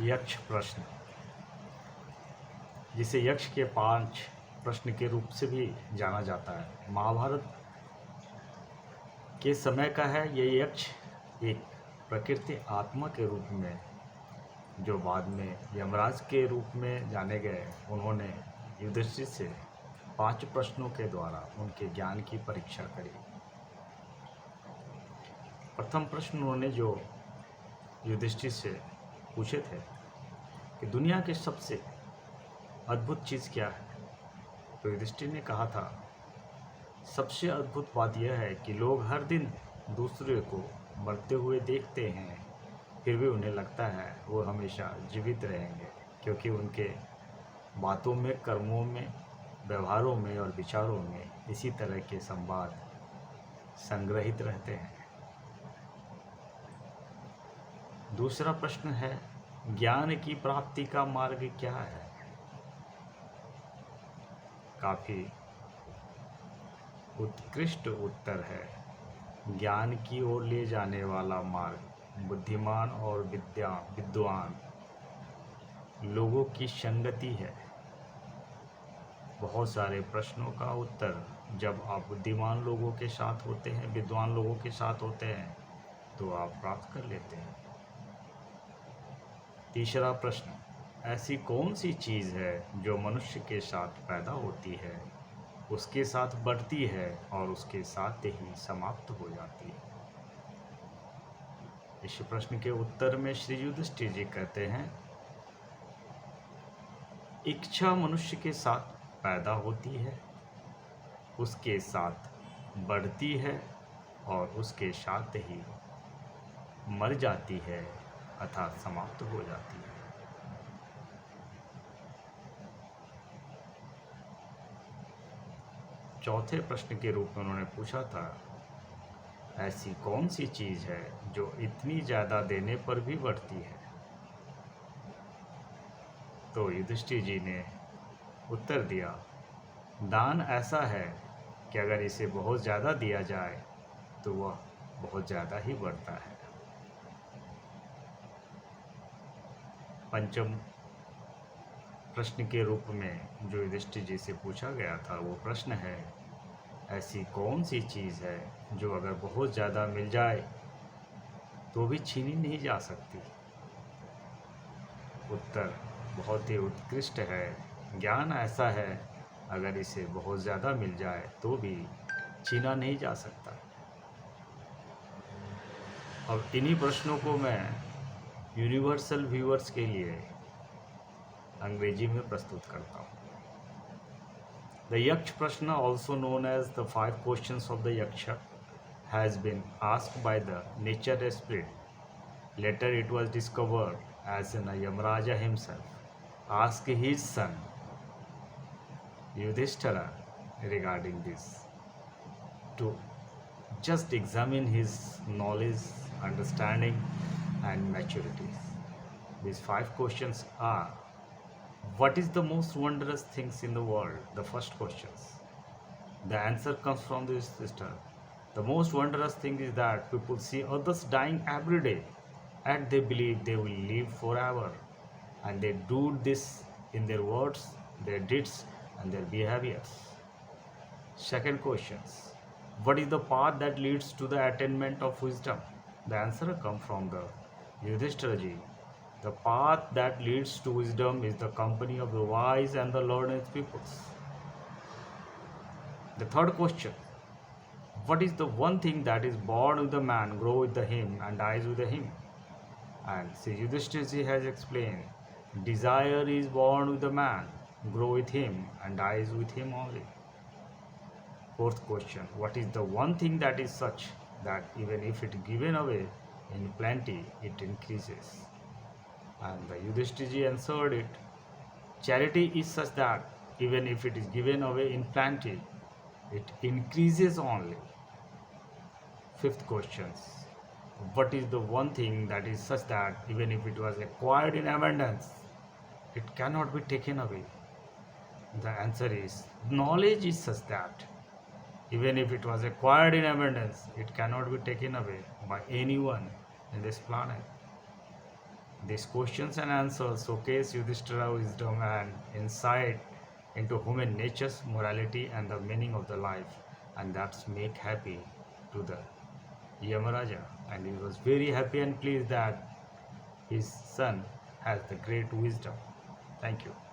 यक्ष प्रश्न, जिसे यक्ष के 5 प्रश्न के रूप से भी जाना जाता है, महाभारत के समय का है। ये यक्ष एक प्रकृति आत्मा के रूप में, जो बाद में यमराज के रूप में जाने गए, उन्होंने युधिष्ठिर से 5 प्रश्नों के द्वारा उनके ज्ञान की परीक्षा करी। प्रथम प्रश्न उन्होंने जो युधिष्ठिर से पूछे थे कि दुनिया के सबसे अद्भुत चीज़ क्या है, तो युधिष्ठिर ने कहा था, सबसे अद्भुत बात यह है कि लोग हर दिन दूसरे को मरते हुए देखते हैं, फिर भी उन्हें लगता है वो हमेशा जीवित रहेंगे, क्योंकि उनके बातों में, कर्मों में, व्यवहारों में और विचारों में इसी तरह के संवाद संग्रहित रहते हैं। दूसरा प्रश्न है, ज्ञान की प्राप्ति का मार्ग क्या है? काफ़ी उत्कृष्ट उत्तर है। ज्ञान की ओर ले जाने वाला मार्ग बुद्धिमान और विद्वान लोगों की संगति है। बहुत सारे प्रश्नों का उत्तर जब आप बुद्धिमान लोगों के साथ होते हैं, विद्वान लोगों के साथ होते हैं, तो आप प्राप्त कर लेते हैं। तीसरा प्रश्न, ऐसी कौन सी चीज़ है जो मनुष्य के साथ पैदा होती है, उसके साथ बढ़ती है और उसके साथ ही समाप्त हो जाती है? इस प्रश्न के उत्तर में श्री युधिष्ठिर जी कहते हैं, इच्छा मनुष्य के साथ पैदा होती है, उसके साथ बढ़ती है और उसके साथ ही मर जाती है अर्थात समाप्त हो जाती है। चौथे प्रश्न के रूप में उन्होंने पूछा था, ऐसी कौन सी चीज़ है जो इतनी ज़्यादा देने पर भी बढ़ती है? तो युधिष्ठिर जी ने उत्तर दिया, दान ऐसा है कि अगर इसे बहुत ज़्यादा दिया जाए तो वह बहुत ज़्यादा ही बढ़ता है। पंचम प्रश्न के रूप में जो युधिष्ठिर जी से पूछा गया था, वो प्रश्न है, ऐसी कौन सी चीज़ है जो अगर बहुत ज़्यादा मिल जाए तो भी छीनी नहीं जा सकती? उत्तर बहुत ही उत्कृष्ट है। ज्ञान ऐसा है, अगर इसे बहुत ज़्यादा मिल जाए तो भी छीना नहीं जा सकता। अब इन्हीं प्रश्नों को मैं यूनिवर्सल व्यूअर्स के लिए अंग्रेजी में प्रस्तुत करता हूँ। The Yaksh Prashna, also known as the 5 questions of the Yaksha, has been asked by the nature spirit. Later it was discovered as Yamraja himself asked his son Yudhishthira regarding this, to just examine his knowledge, understanding and maturities. These 5 questions are, what is the most wondrous things in the world? The first questions. The answer comes from this sister. The most wondrous thing is that people see others dying every day and they believe they will live forever. And they do this in their words, their deeds and their behaviors. Second questions. What is the path that leads to the attainment of wisdom? The answer comes from the Yudhishthira ji. The path that leads to wisdom is the company of the wise and the learned peoples. The third question, what is the one thing that is born with the man, grow with him and dies with him? And Sri Yudhishthira has explained, desire is born with the man, grow with him and dies with him only. Fourth question, what is the one thing that is such that even if it is given away in plenty, it increases? And the Yudhishthira answered it, charity is such that even if it is given away in plenty, it increases only. Fifth question, what is the one thing that is such that even if it was acquired in abundance, it cannot be taken away? The answer is, knowledge is such that even if it was acquired in abundance, it cannot be taken away by anyone in this planet. These questions and answers showcase Yudhishthira's wisdom and insight into human nature's morality and the meaning of the life, and that's make happy to the Yamaraja. And he was very happy and pleased that his son has the great wisdom. Thank you.